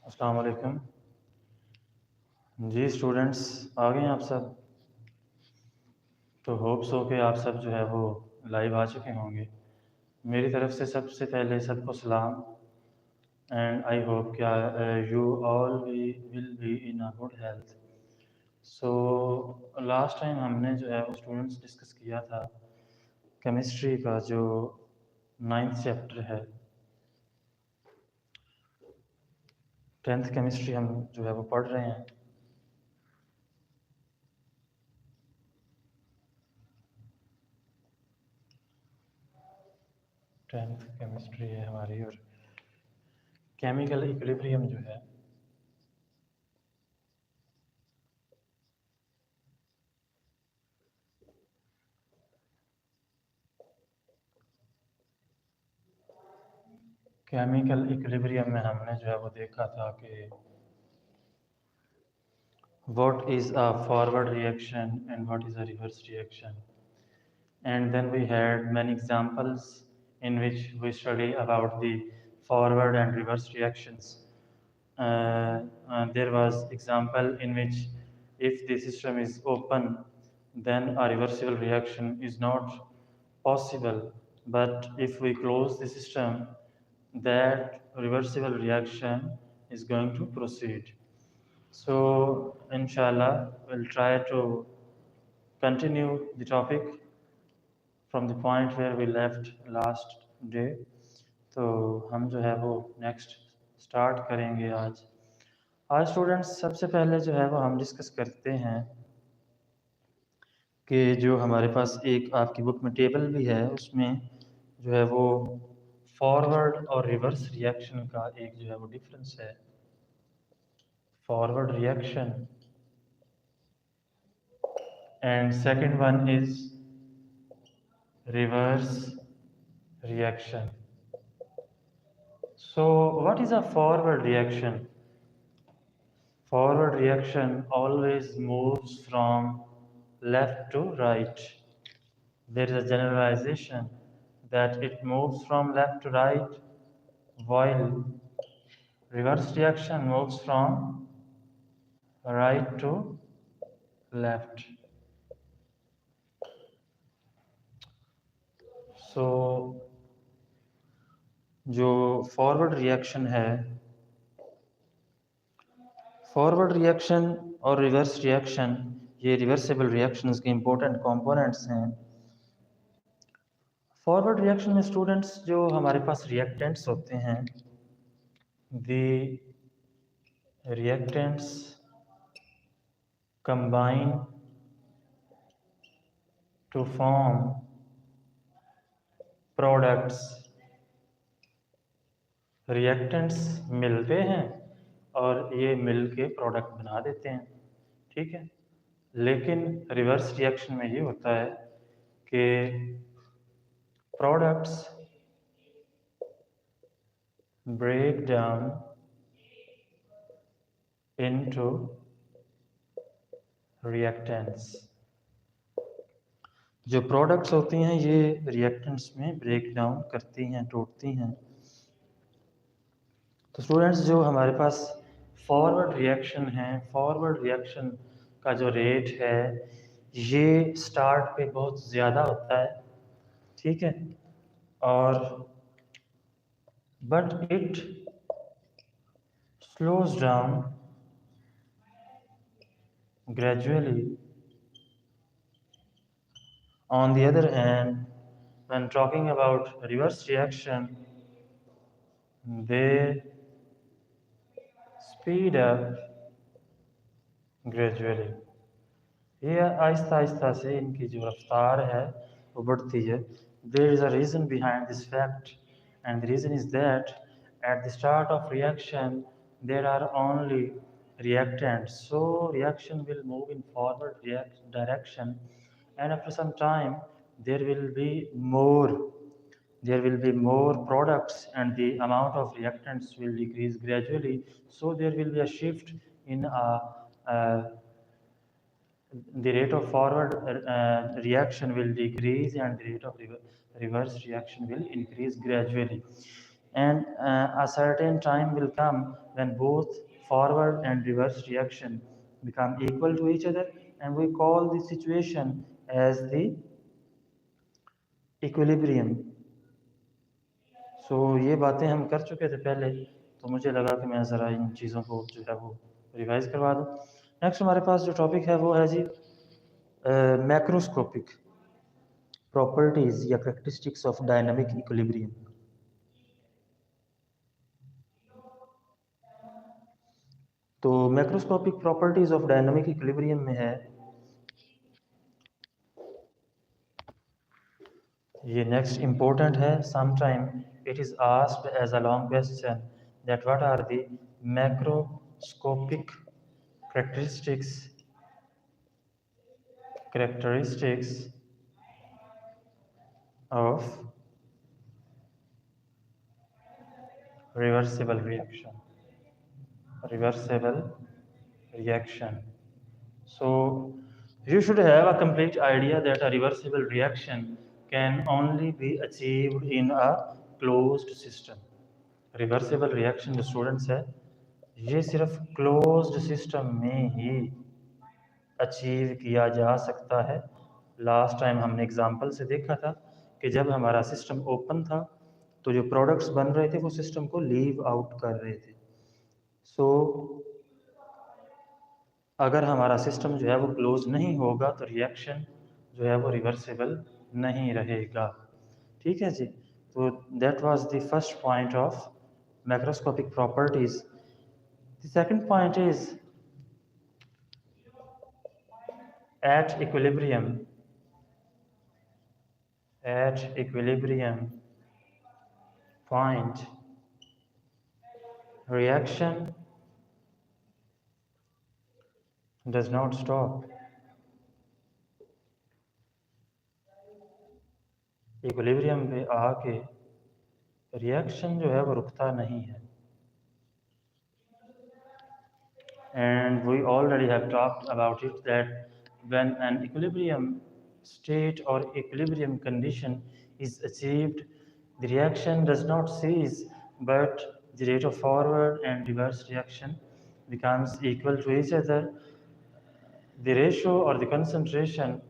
अस्सलाम वालेकुम जी स्टूडेंट्स, आ गए हैं आप सब। तो होप्स हो के आप सब जो है वो लाइव आ चुके होंगे। मेरी तरफ से सबसे पहले सबको सलाम एंड आई होप क्या you all will be in a good health. So last time हमने जो है वो स्टूडेंट्स डिस्कस किया था केमिस्ट्री का जो 9th चैप्टर है। 10th केमिस्ट्री हम जो है वो पढ़ रहे हैं। टेंथ केमिस्ट्री है हमारी और केमिकल इक्विलिब्रियम जो है केमिकल इक्विलिब्रियम में हमने जो है वो देखा था कि what is a forward reaction and what is a reverse reaction, and then we had many examples in which we study about the forward and reverse reactions. There was example in which if the system is open then a reversible reaction is not possible, but if we close the system that reversible reaction is going to proceed. So inshallah we'll try to continue the topic from the point where we left last day. तो हम जो है वो next start करेंगे आज students सबसे पहले जो है वो हम डिस्कस करते हैं कि जो हमारे पास एक आपकी बुक में टेबल भी है उसमें जो है वो फॉरवर्ड और रिवर्स रिएक्शन का एक जो है वो डिफरेंस है। Forward reaction and second one is reverse reaction. So what is a forward reaction? Forward reaction always moves from left to right. There is a generalization that it moves from left to right, while reverse reaction moves from right to left. So जो forward reaction है, forward reaction और reverse reaction ये reversible reactions के important components हैं। Forward reaction में students जो हमारे पास रिएक्टेंट्स होते हैं, the reactants combine to form products. Reactants मिलते हैं और ये मिल के प्रोडक्ट बना देते हैं, ठीक है। लेकिन रिवर्स रिएक्शन में ये होता है कि products break down into reactants. जो प्रोडक्ट्स होती हैं ये रिएक्टेंट्स में ब्रेक डाउन करती हैं, टूटती हैं। तो स्टूडेंट्स जो हमारे पास फॉरवर्ड रिएक्शन है, फॉरवर्ड रिएक्शन का जो रेट है ये स्टार्ट पे बहुत ज़्यादा होता है, ठीक है, और but it slows down gradually. On the other hand, when talking about reverse reaction, they speed up gradually. ये आहिस्ता आहिस्ता से इनकी जो रफ्तार है वो बढ़ती है। There is a reason behind this fact, and the reason is that at the start of reaction there are only reactants, so reaction will move in forward direction, and after some time there will be more products and the amount of reactants will decrease gradually. So there will be a shift in a the rate of forward reaction will decrease and the rate of reverse reaction will increase gradually. And a certain time will come when both forward and reverse reaction become equal to each other, and we call this situation as the equilibrium. सो ये बातें हम कर चुके थे पहले, तो मुझे लगा कि मैं ज़रा इन चीज़ों को जो है वो रिवाइज करवा दूँ। नेक्स्ट हमारे पास जो टॉपिक है वो है जी मैक्रोस्कोपिक प्रॉपर्टीज़ या करेक्टरिस्टिक्स ऑफ डायनामिक इक्विलिब्रियम। तो macroscopic properties of dynamic equilibrium में है, ये नेक्स्ट इम्पोर्टेंट है, sometime it is asked as a long question that what are the macroscopic characteristics of reversible reaction. So you should have a complete idea that a reversible reaction can only be achieved in a closed system. Reversible reaction जो students है ये सिर्फ closed system में ही achieve किया जा सकता है। Last time हमने एग्जांपल से देखा था कि जब हमारा सिस्टम ओपन था तो जो प्रोडक्ट्स बन रहे थे वो सिस्टम को लीव आउट कर रहे थे। सो अगर हमारा सिस्टम जो है वो क्लोज नहीं होगा तो रिएक्शन जो है वो रिवर्सिबल नहीं रहेगा। ठीक है जी, तो that was the first point of macroscopic properties. The second point is at equilibrium point reaction does not stop. Equilibrium पे आके रिएक्शन जो है वो रुकता नहीं है। And we already have talked about it that when an equilibrium state or equilibrium condition is achieved, the reaction does not cease, but the rate of forward and reverse reaction becomes equal to each other. The ratio or the concentration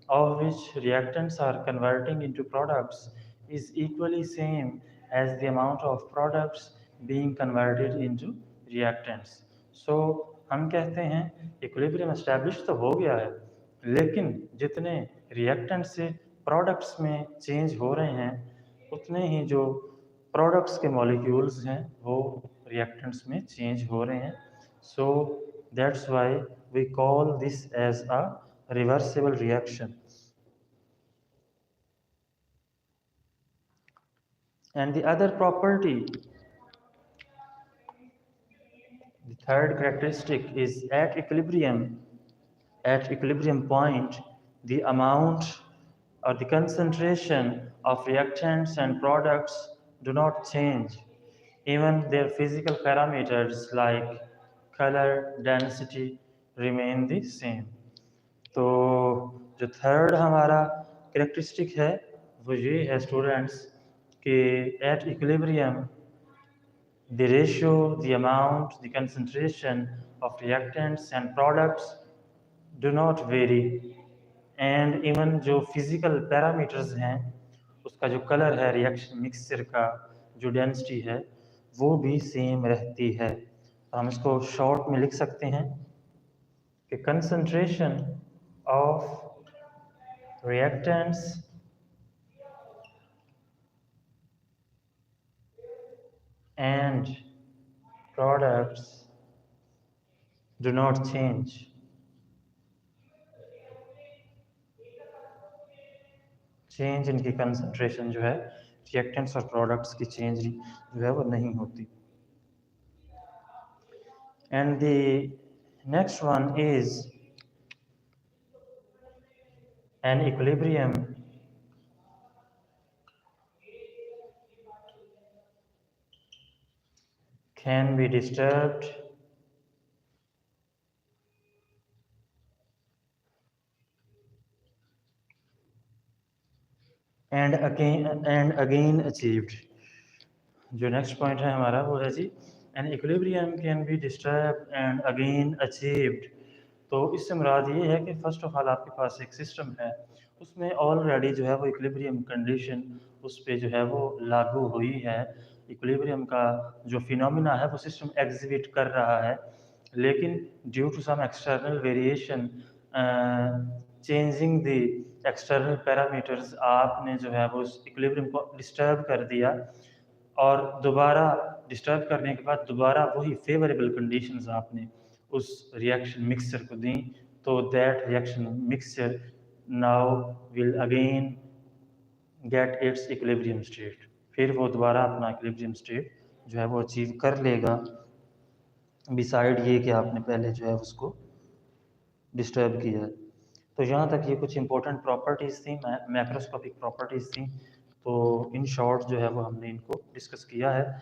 of which reactants are converting into products is equally same as the amount of products being converted into reactants. So हम कहते हैं equilibrium establish तो हो गया है, लेकिन जितने reactant से प्रोडक्ट्स में चेंज हो रहे हैं उतने ही जो प्रोडक्ट्स के मॉलिक्यूल्स हैं वो रिएक्टेंट्स में चेंज हो रहे हैं। सो that's why we call this as a reversible reaction. And the other property, the third characteristic is at equilibrium point, the amount or the concentration of reactants and products do not change. Even their physical parameters like color, density remain the same. तो जो third हमारा characteristic है वो ये है students कि at equilibrium the ratio, the amount, the concentration of reactants and products do not vary, and even जो physical parameters हैं उसका जो कलर है रिएक्शन मिक्सचर का, जो डेंसिटी है वो भी सेम रहती है। तो हम इसको शॉर्ट में लिख सकते हैं कि concentration of reactants and products do not change. Change इनकी कंसंट्रेशन जो है रिएक्टेंट्स और प्रोडक्ट्स की चेंज जो है वो नहीं होती। And the next one is an equilibrium can be disturbed and again achieved. जो नेक्स्ट पॉइंट है हमारा वो है जी an equilibrium can be disturb and again achieved. तो इससे मुराद ये है कि फर्स्ट ऑफ ऑल आपके पास एक सिस्टम है, उसमें ऑलरेडी जो है वो इक्विलिब्रियम कंडीशन उस पर जो है वो लागू हुई है, इक्विलिब्रियम का जो फिनोमिना है वो सिस्टम एग्जिबिट कर रहा है, लेकिन due to some external variation changing the external parameters आपने जो है वो उस इक्विलिब्रियम को डिस्टर्ब कर दिया, और दोबारा डिस्टर्ब करने के बाद दोबारा वही फेवरेबल कंडीशंस आपने उस रिएक्शन मिक्सचर को दी, तो that reaction mixture now will again get it's equilibrium state. फिर वो दोबारा अपना इक्विलिब्रियम स्टेट जो है वो अचीव कर लेगा, बिसाइड ये कि आपने पहले जो है उसको डिस्टर्ब किया है। तो यहाँ तक ये कुछ इंपॉर्टेंट प्रॉपर्टीज़ थी, मैक्रोस्कोपिक प्रॉपर्टीज़ थी। तो इन शॉर्ट जो है वो हमने इनको डिस्कस किया है,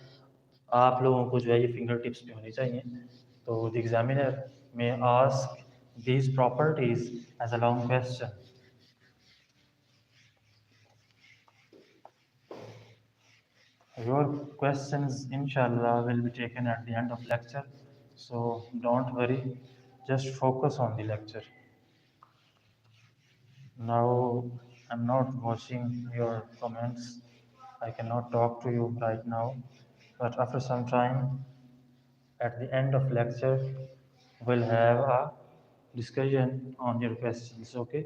आप लोगों को जो है ये फिंगर टिप्स पे होनी चाहिए। तो the examiner may ask these properties as a long question. Your questions inshallah will be taken at the end of lecture, so don't worry, just focus on the lecture. Now I'm not watching your comments, I cannot talk to you right now, but after some time at the end of lecture we'll have a discussion on your questions, okay?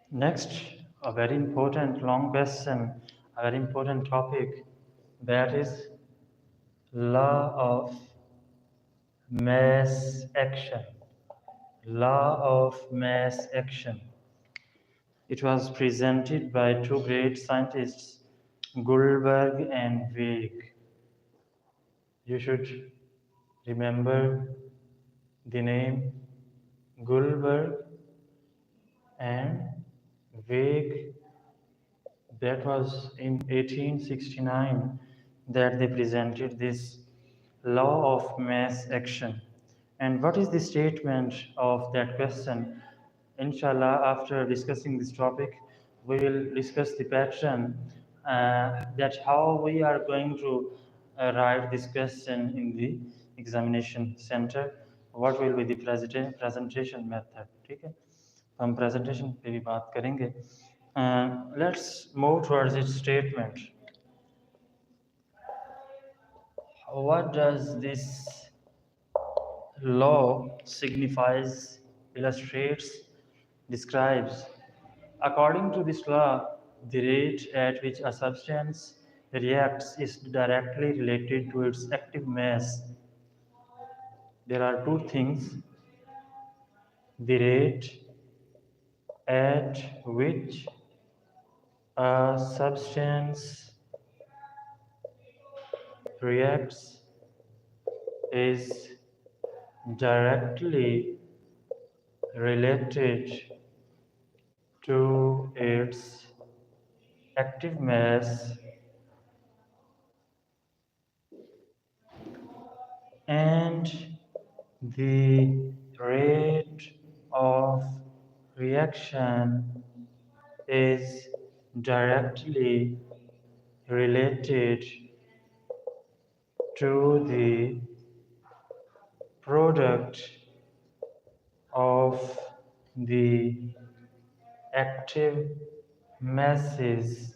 Next, a very important long question, a very important topic, that is law of mass action. Law of mass action. It was presented by two great scientists, Guldberg and Weig. You should remember the name Guldberg and Weig. That was in 1869 that they presented this law of mass action. And what is the statement of that question? Inshallah, after discussing this topic, we will discuss the pattern, that how we are going to write this question in the examination center. What will be the presentation method? ठीक है, हम presentation पे भी बात करेंगे. Let's move towards its statement. What does this law signifies, illustrates, describes? According to this law, the rate at which a substance reacts is directly related to its active mass. There are two things: the rate at which a substance reacts is directly related to its active mass, and the rate of reaction is directly related to the product of the active masses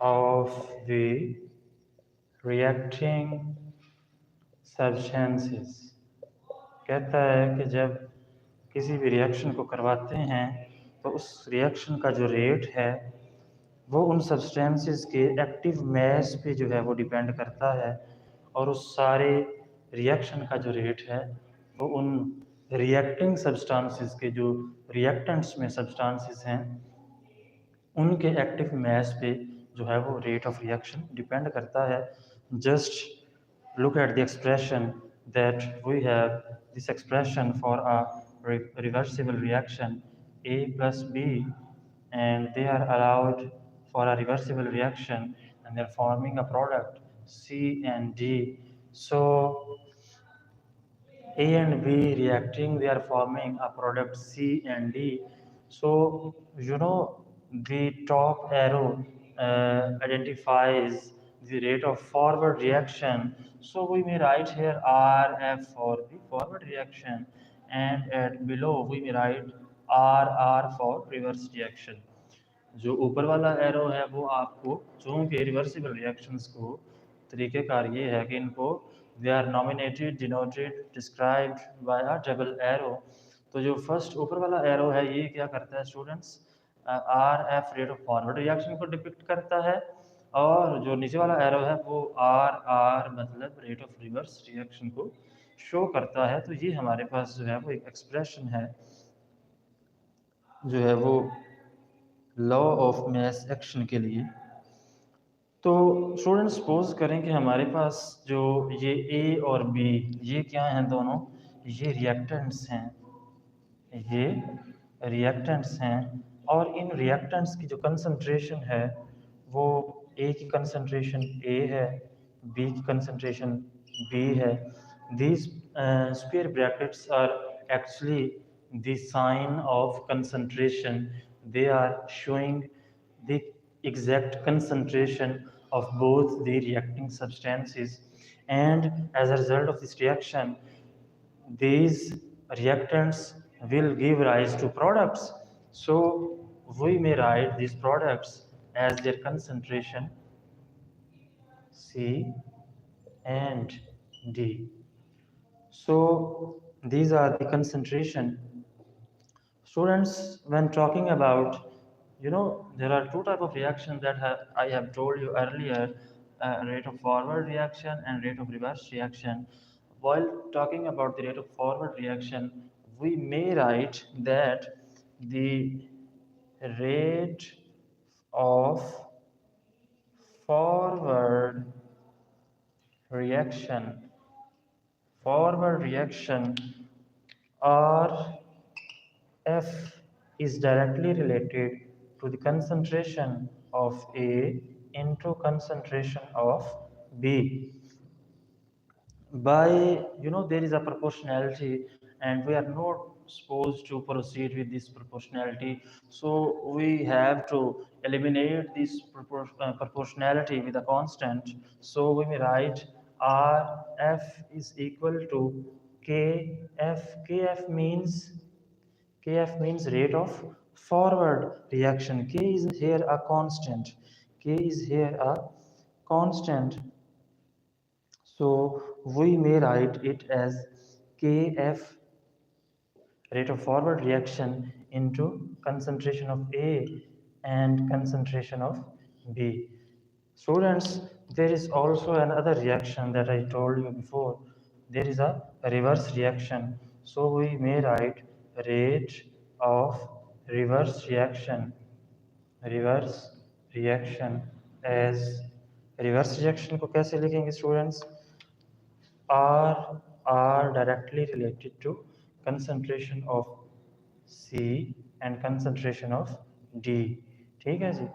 of the reacting substances. कहता है कि जब किसी भी reaction को करवाते हैं तो उस रिएक्शन का जो रेट है वो उन सब्सटेंसेस के एक्टिव मास पे जो है वो डिपेंड करता है, और उस सारे रिएक्शन का जो रेट है वो उन रिएक्टिंग सब्सटेंसेस के जो रिएक्टेंट्स में सब्सटेंसेस हैं उनके एक्टिव मास पे जो है वो रेट ऑफ रिएक्शन डिपेंड करता है. Just look at the expression that we have, this expression for a reversible reaction A plus B, and they are allowed for a reversible reaction and they're forming a product C and D. So A and B reacting, they are forming a product C and D. So, the top arrow identifies the rate of forward reaction. So, we may write here RF for the forward reaction, and at below we may write RR for reverse reaction. जो ऊपर वाला arrow है वो आपको चूंकि reversible reactions को तरीक़ेकार ये है कि इनको they are nominated denoted described by a double arrow. तो जो फर्स्ट ऊपर वाला एरो है ये क्या करता है students, R F rate of forward reaction को डिपिक्ट करता है, और जो नीचे वाला एरो है वो आर आर मतलब रेट ऑफ रिवर्स रिएक्शन को शो करता है। तो ये हमारे पास जो है वो एक एक्सप्रेशन है जो है वो लॉ ऑफ मास एक्शन के लिए। तो स्टूडेंट सपोज करें कि हमारे पास जो ये ए और बी ये क्या हैं दोनों, ये रिएक्टेंट्स हैं, ये रिएक्टेंट्स हैं, और इन रिएक्टेंट्स की जो कंसंट्रेशन है वो ए की कंसंट्रेशन ए है, बी की कंसंट्रेशन बी है। These square brackets are actually the sign of concentration. They are showing the exact concentration of both the reacting substances, and as a result of this reaction these reactants will give rise to products. So we may write these products as their concentration C and D. So these are the concentration. Students, when talking about, there are two type of reactions that I have told you earlier, rate of forward reaction and rate of reverse reaction. While talking about the rate of forward reaction, we may write that the rate of forward reaction, forward reaction R F is directly related to the concentration of A into concentration of B. By, there is a proportionality and we are not supposed to proceed with this proportionality. So we have to eliminate this proportionality with a constant. So we may write RF is equal to KF. KF means rate of forward reaction. K is here a constant. K is here a constant. So we may write it as Kf rate of forward reaction into concentration of A and concentration of B. Students, there is also another reaction that I told you before. There is a reverse reaction. So we may write rate of reverse reaction as reverse reaction को कैसे लिखेंगे students, are directly related to concentration of C and concentration of D। ठीक है जी,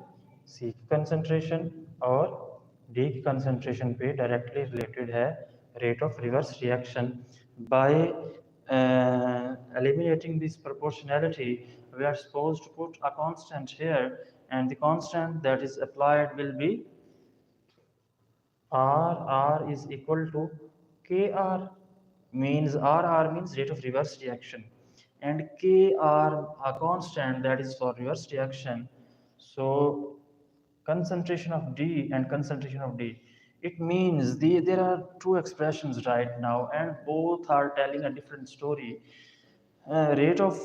C की concentration और D की concentration पे directly related है rate of reverse reaction। By eliminating this proportionality, we are supposed to put a constant here, and the constant that is applied will be R is equal to KR, means RR means rate of reverse reaction, and KR a constant that is for reverse reaction. So concentration of D and concentration of D. It means there are two expressions right now, and both are telling a different story. Rate of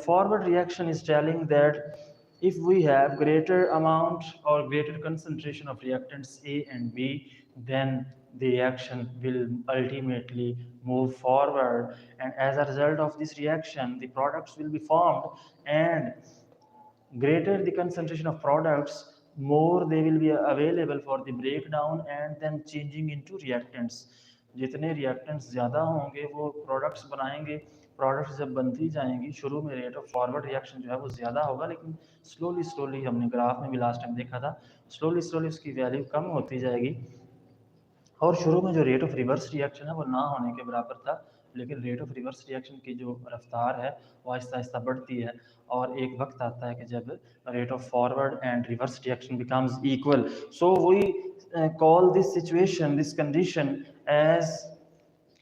forward reaction is telling that if we have greater amount or greater concentration of reactants A and B, then the reaction will ultimately move forward, and as a result of this reaction the products will be formed, and greater the concentration of products, more they will be available for the breakdown and then changing into reactants। जितने reactants ज़्यादा होंगे वो products बनाएंगे, products जब बनती जाएंगी शुरू में rate of forward reaction जो है वो ज़्यादा होगा, लेकिन slowly हमने ग्राफ में भी लास्ट टाइम देखा था slowly उसकी वैल्यू कम होती जाएगी, और शुरू में जो रेट ऑफ रिवर्स रिएक्शन है वो ना होने के बराबर था, लेकिन रेट ऑफ रिवर्स रिएक्शन की जो रफ्तार है वो आहिस्ता आहिस्ता बढ़ती है, और एक वक्त आता है कि जब rate of forward and reverse reaction becomes equal. So we call this situation, this condition, as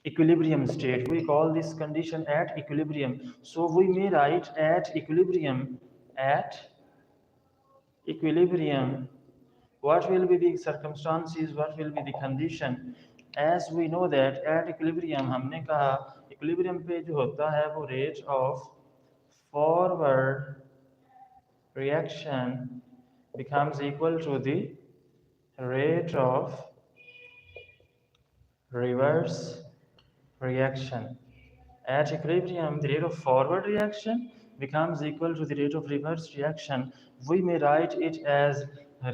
equilibrium state. We call this condition at equilibrium. So we may write at equilibrium, at equilibrium, what will be the circumstances, what will be the condition. As we know that at equilibrium, हमने कहा equilibrium पे जो होता है वो rate of forward reaction becomes equal to the rate of reverse reaction. At equilibrium, the rate of forward reaction becomes equal to the rate of reverse reaction. We may write it as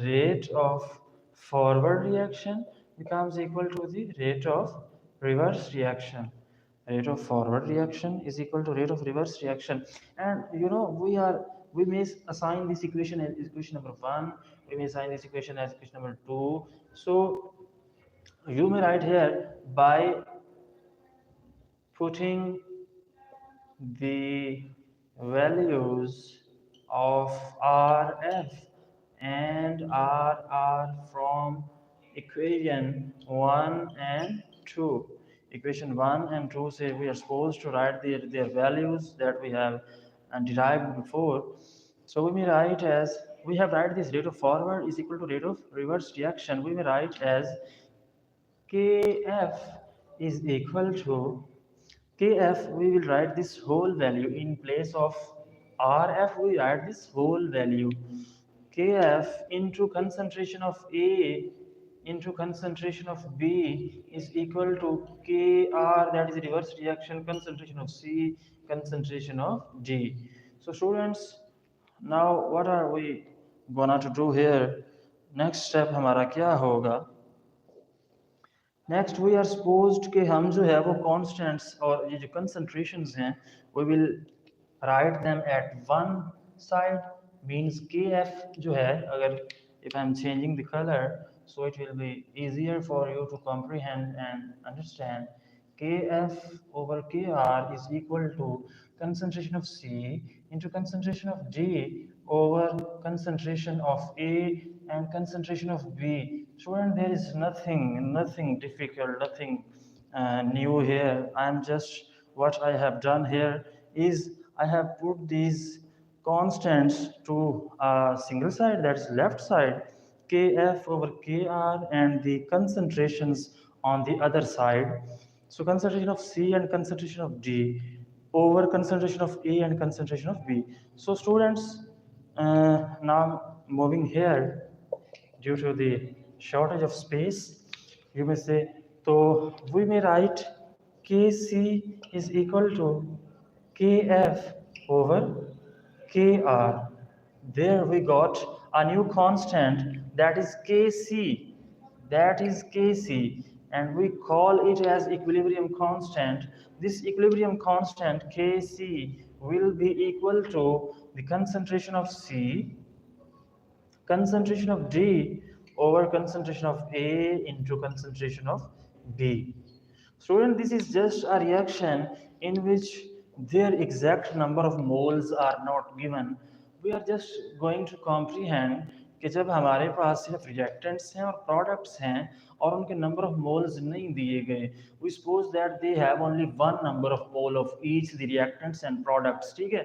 rate of forward reaction becomes equal to the rate of reverse reaction. Rate of forward reaction is equal to rate of reverse reaction. And we may assign this equation as equation number 1, we may assign this equation as equation number 2. So you may write here by putting the values of RF and RR from equation 1 and 2. Equation 1 and 2 say we are supposed to write their values that we have derived before. So we may write as, we have write this rate of forward is equal to rate of reverse reaction. We may write as Kf is equal to Kf, we will write this whole value in place of Rf, we write this whole value. Kf into concentration of A into concentration of B is equal to Kr, that is reverse reaction, concentration of C, concentration of D. So students, now what are we gonna to do here? Next step हमारा क्या होगा? Next we are supposed कि हम जो है वो constants और ये जो कंसंट्रेशंस हैं we will write them at one side. Means K F जो है, अगर if I am changing the colour so it will be easier for you to comprehend and understand. Kf over Kr is equal to concentration of C into concentration of D over concentration of A and concentration of B. Student, there is nothing difficult, nothing new here. I am just, what I have done here is I have put these constants to a single side, that's left side, Kf over Kr, and the concentrations on the other side. So concentration of C and concentration of D over concentration of A and concentration of B. So students, now moving here, due to the shortage of space, you may say, so we may write Kc is equal to Kf over Kr. There we got a new constant, that is Kc. That is Kc, and we call it as equilibrium constant. This equilibrium constant Kc will be equal to the concentration of C, concentration of D over concentration of A into concentration of B. Student, this is just a reaction in which their exact number of moles are not given. We are just going to comprehend कि जब हमारे पास सिर्फ reactants हैं और products हैं और उनके number of moles नहीं दिए गए, we suppose that they have only one number of mole of each the reactants and products. ठीक है,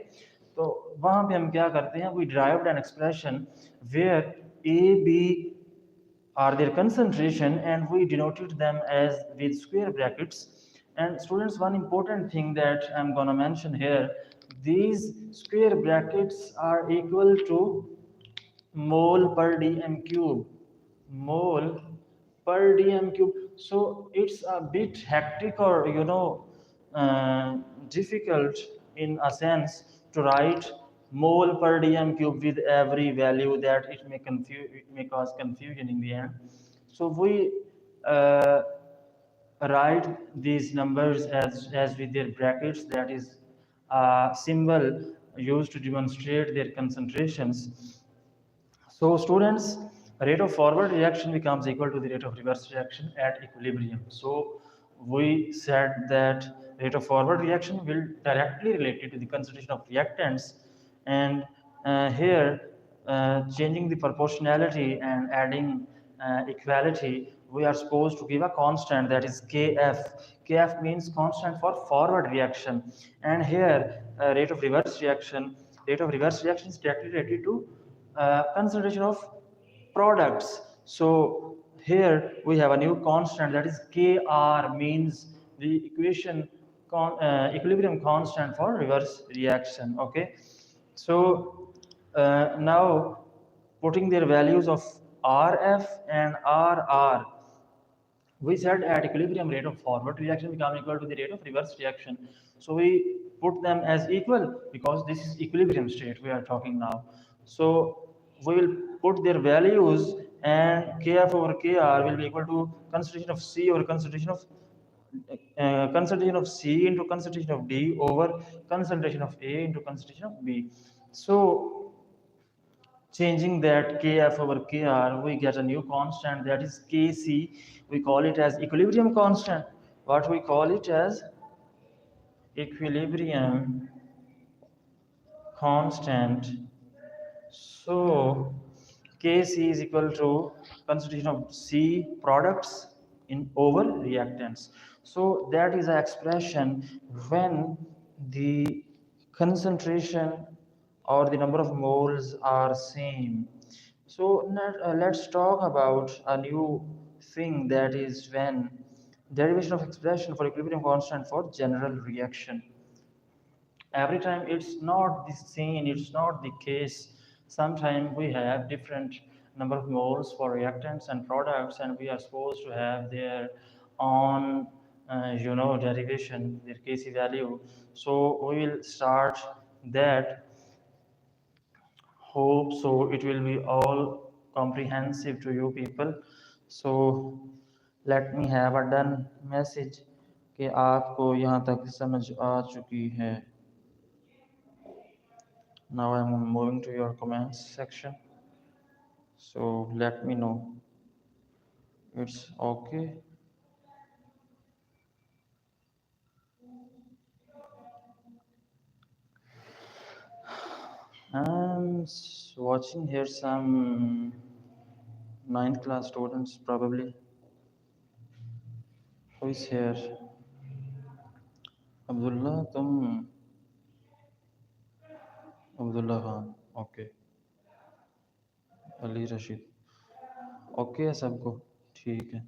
तो वहाँ पे हम क्या करते हैं, we derived an expression where A B are their concentration and we denoted them as with square brackets. And students, one important thing that I'm gonna mention here, these square brackets are equal to mole per dm cube, mole per dm cube. So it's a bit hectic or difficult in a sense to write mole per dm cube with every value, that it may cause confusion in the end. So we write these numbers as with their brackets, that is a symbol used to demonstrate their concentrations. So students, rate of forward reaction becomes equal to the rate of reverse reaction at equilibrium. So we said that rate of forward reaction will directly related to the concentration of reactants, and here changing the proportionality and adding equality, we are supposed to give a constant, that is kf. Kf means constant for forward reaction, and here rate of reverse reaction is directly related to concentration of products. So here we have a new constant, that is Kr, means the equilibrium constant for reverse reaction. Okay, so now putting their values of Rf and Rr, we said at equilibrium rate of forward reaction become equal to the rate of reverse reaction. So we put them as equal because this is equilibrium state we are talking now. So we will put their values, and kf over kr will be equal to concentration of c over concentration of c into concentration of d over concentration of a into concentration of b. So changing that kf over kr, we get a new constant, that is kc. We call it as equilibrium constant. What we call it as equilibrium constant. So kc is equal to concentration of c products in over reactants. So that is an expression when the concentration or the number of moles are same. So let's talk about a new thing, that is when derivation of expression for equilibrium constant for general reaction. Every time it's not the same, it's not the case. Sometimes we have different number of moles for reactants and products, and we are supposed to have their own derivation, their kc value. So we will start that. Hope so it will be all comprehensive to you people. So let me have a done message कि आपको यहाँ तक समझ आ चुकी है. Now I'm moving to your comments section. So let me know. It's okay. I'm watching here some ninth class students probably. Who is here? Abdullah, तुम Abdullah Khan. Okay. Ali Rashid. Okay है सबको, ठीक है.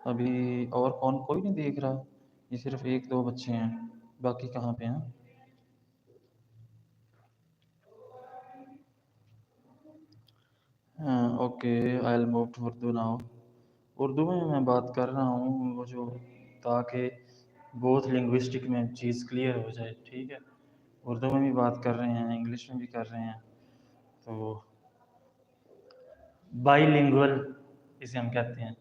अभी और कौन, कोई नहीं देख रहा, ये सिर्फ एक दो बच्चे हैं, बाकी कहाँ पे हैं? Okay, I will move to Urdu now. Urdu में मैं बात कर रहा हूँ वो जो, ताकि बोथ लिंग्विस्टिक में चीज़ क्लियर हो जाए. ठीक है, उर्दू में भी बात कर रहे हैं, इंग्लिश में भी कर रहे हैं, तो बाईलिंगुअल इसे हम कहते हैं,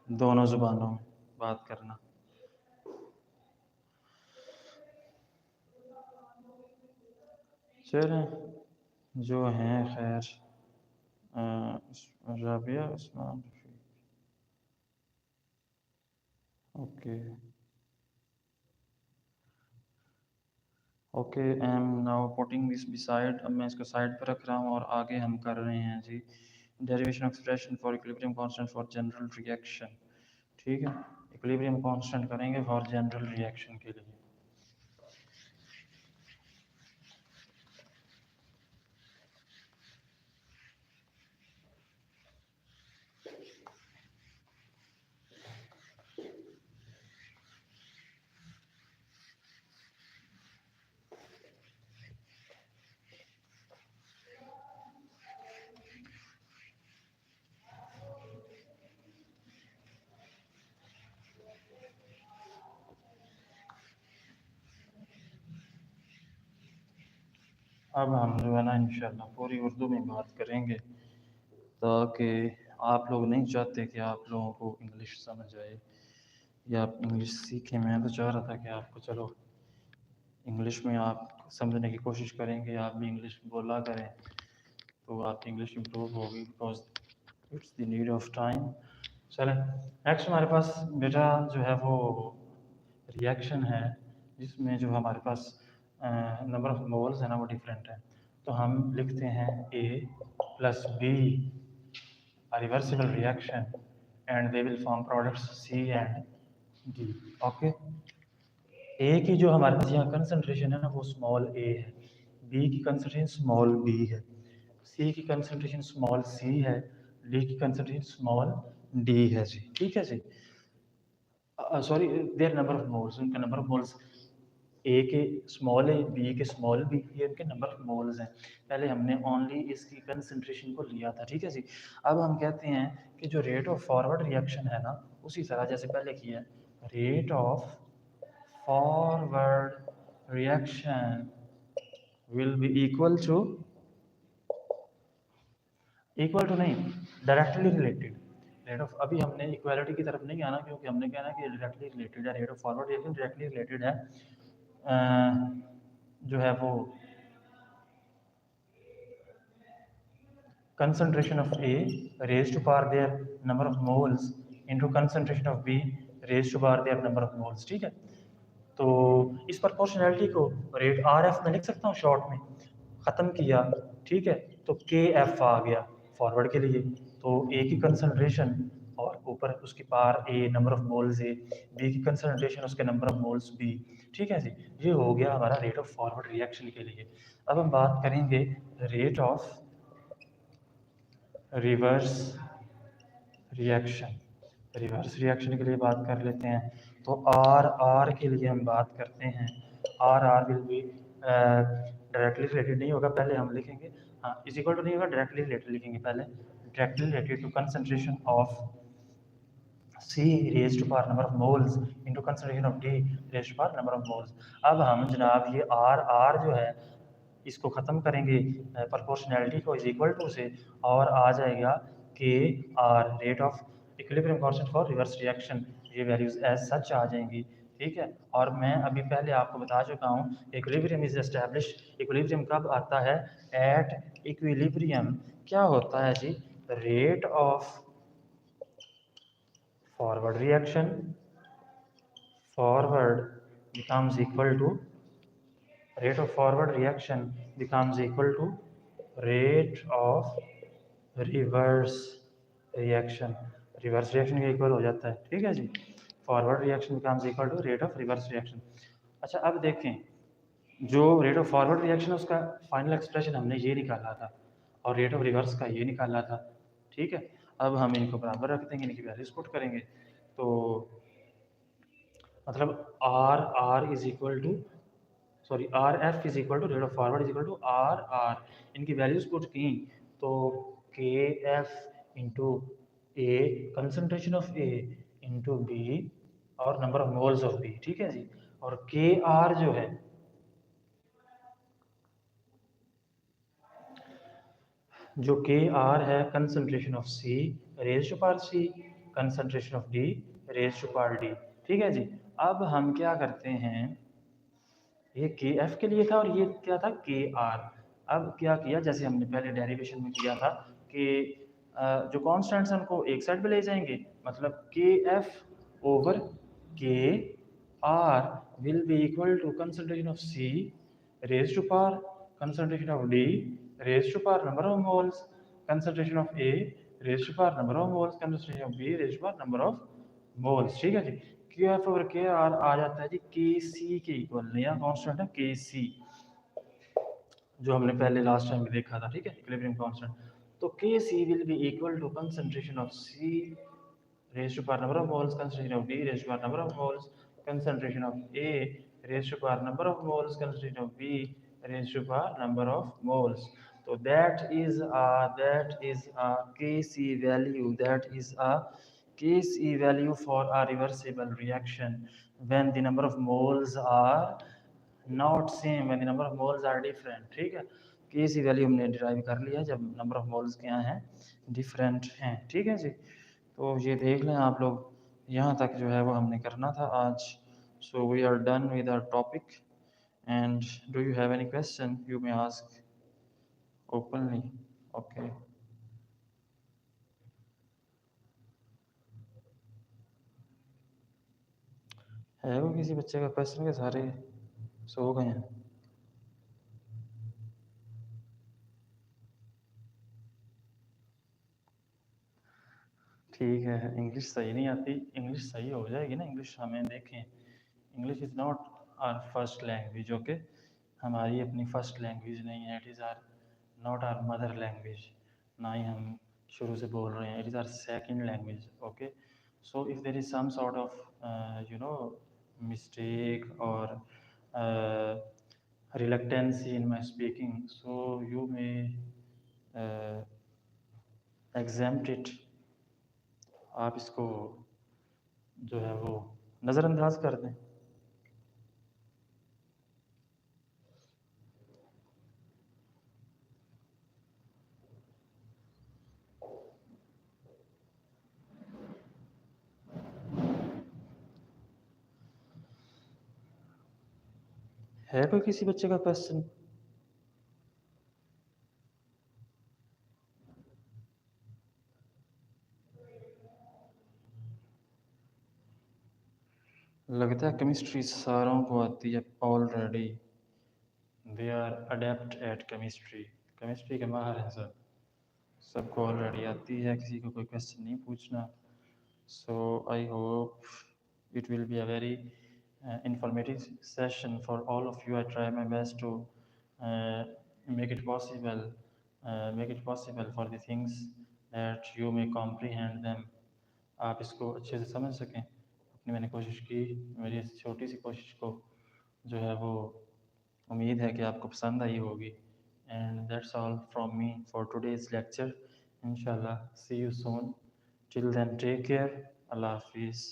दोनों ज़ुबानों में बात करना. चलें जो हैं खैर. Rabia Usman. Okay okay, I am now putting this beside. अब मैं इसको साइड पर रख रहा हूँ और आगे हम कर रहे हैं जी derivation expression for equilibrium constant for general reaction. ठीक है, इक्विलिब्रियम कांस्टेंट करेंगे फॉर जनरल रिएक्शन के लिए. अब हम जो है ना इंशाल्लाह पूरी उर्दू में बात करेंगे, ताकि आप लोग नहीं चाहते कि आप लोगों को इंग्लिश समझ आए या आप इंग्लिश सीखें. मैं तो चाह रहा था कि आपको चलो इंग्लिश में आप समझने की कोशिश करेंगे, आप भी इंग्लिश बोला करें, तो आपकी इंग्लिश इम्प्रूव होगी. Because it's the need of time. चलें नेक्स्ट हमारे पास बेटा जो है वो रिएक्शन है जिसमें जो हमारे पास नंबर ऑफ मोल्स है ना वो डिफरेंट है। तो हम लिखते हैं A plus B a reversible reaction and they will form products C and D। Okay A की जो हमारे पास यहाँ कंसंट्रेशन है ना वो स्मॉल ए है, बी की कंसंट्रेशन स्मॉल बी है, सी की कंसंट्रेशन स्मॉल सी है, डी की कंसंट्रेशन स्मॉल डी है जी। ठीक है जी, sorry their number of moles, उनका नंबर ऑफ मोल्स ए के स्मॉल ए बी के स्मॉल बी ये उनके नंबर ऑफ मोल्स हैं। पहले हमने ओनली इसकी कंसंट्रेशन को लिया था। ठीक है जी, अब हम कहते हैं कि जो रेट ऑफ फॉरवर्ड रिएक्शन है ना उसी तरह जैसे पहले किया है, rate of forward reaction will be equal to नहीं, डायरेक्टली रिलेटेड रेट ऑफ। अभी हमने इक्वालिटी की तरफ नहीं आना क्योंकि हमने कहना कि डायरेक्टली रिलेटेड है, rate of forward reaction directly related है जो है वो concentration of A raised to power their number of moles into concentration of B raised to power their number of moles। ठीक है, तो इस प्रोपोर्शनैलिटी को रेट आर एफ में लिख सकता हूँ शॉर्ट में, ख़त्म किया। ठीक है, तो के एफ आ गया फॉरवर्ड के लिए, तो ए की कंसंट्रेशन और ऊपर उसकी power A number of moles A, B की कंसंट्रेशन उसके नंबर ऑफ मोल्स बी। ठीक है जी, ये हो गया हमारा रेट ऑफ फॉरवर्ड रिएक्शन के लिए। अब हम बात करेंगे rate of reverse reaction. Reverse reaction के लिए बात कर लेते हैं, तो आर आर के लिए हम बात करते हैं, R R will be directly related नहीं होगा, पहले हम लिखेंगे हाँ इज इक्वल टू नहीं होगा, डायरेक्टली रिलेटेड लिखेंगे पहले, directly related to concentration of C raised to power number of moles into concentration of D raised to power number of moles। अब हम जनाब ये R R जो है इसको ख़त्म करेंगे प्रोपोर्शनैलिटी को इज इक्वल टू से, और आ जाएगा K R rate of equilibrium constant for reverse reaction, ये वैल्यूज एज सच आ जाएंगी। ठीक है, और मैं अभी पहले आपको बता चुका हूँ इक्विलिब्रियम इज एस्टैब्लिश, इक्विलिब्रियम कब आता है, एट इक्विलिब्रियम क्या होता है जी, rate of forward reaction forward becomes equal to rate of forward reaction becomes equal to rate of reverse reaction, reverse reaction के इक्वल हो जाता है। ठीक है जी, forward reaction becomes equal to rate of reverse reaction। अच्छा अब देखें, जो रेट ऑफ फॉरवर्ड रिएक्शन है उसका फाइनल एक्सप्रेशन हमने ये निकाला था और रेट ऑफ रिवर्स का ये निकाला था। ठीक है, अब हम इनको बराबर रख देंगे, इनकी वैल्यूज पुट करेंगे, तो मतलब R R is equal to sorry R F is equal to rate of forward is equal to R R, इनकी वैल्यूज पुट की तो K F into A concentration of A into B और number of moles of B. ठीक है जी, और के are जो है जो के आर है concentration of C raise to power C, concentration of D raise to power D. ठीक है जी, अब हम क्या करते हैं, ये के एफ के लिए था और ये क्या था के आर। अब क्या किया, जैसे हमने पहले डेरिवेशन में किया था कि जो कॉन्स्टेंट्स हैं उनको एक साइड पे ले जाएंगे, मतलब K F over K R will be equal to concentration of C raise to power concentration of D raise to power number of moles, concentration of A raise to power number of moles, concentration of B raise to power number of moles. ठीक है जी, Q F over K R आ जाता है जी के सी के equal, नया constant है के सी जो हमने पहले लास्ट टाइम भी देखा था। ठीक है, इक्विलिब्रियम कांस्टेंट, तो K C will be equal to concentration of C raised to power number of moles, concentration of D raised to power number of moles, concentration of A raised to power number of moles, concentration of B raised to power number of moles। So that is a Kc value, that is a Kc value for a reversible reaction when the number of moles are not same, when the number of moles are different। ठीक है, Kc value हमने derive कर लिया जब number of moles क्या हैं, different हैं। ठीक है जी, तो ये देख लें आप लोग, यहाँ तक जो है वो हमने करना था आज। So we are done with our topic and do you have any question you may ask openly. Okay. है कोई किसी बच्चे का क्वेश्चन के सारे सो गए हैं? ठीक है, इंग्लिश सही नहीं आती, इंग्लिश सही हो जाएगी ना। इंग्लिश हमें देखें, English is not our first language, okay. हमारी अपनी फर्स्ट लैंग्वेज नहीं है, it is our not our mother language, ना ही हम शुरू से बोल रहे हैं, it is our second language, okay. So if there is some sort of you know mistake or reluctancy in my speaking, so you may uh, exempt it, आप इसको जो है वो नज़रअंदाज कर दें। है कोई किसी बच्चे का क्वेश्चन? लगता है केमिस्ट्री सारों को आती है already, they are adept at chemistry, chemistry के माहिर हैं सब, सबको ऑलरेडी आती है, किसी को कोई क्वेश्चन नहीं पूछना। So I hope it will be a very informative session for all of you. I try my best to uh, make it possible, for the things that you may comprehend them, आप इसको अच्छे से समझ सकें। अपनी मैंने कोशिश की, मेरी इस छोटी सी कोशिश को जो है वो उम्मीद है कि आपको पसंद आई होगी। And that's all from me for today's lecture. इंशाल्लाह see you soon, till then take care, अल्लाह हाफिज़।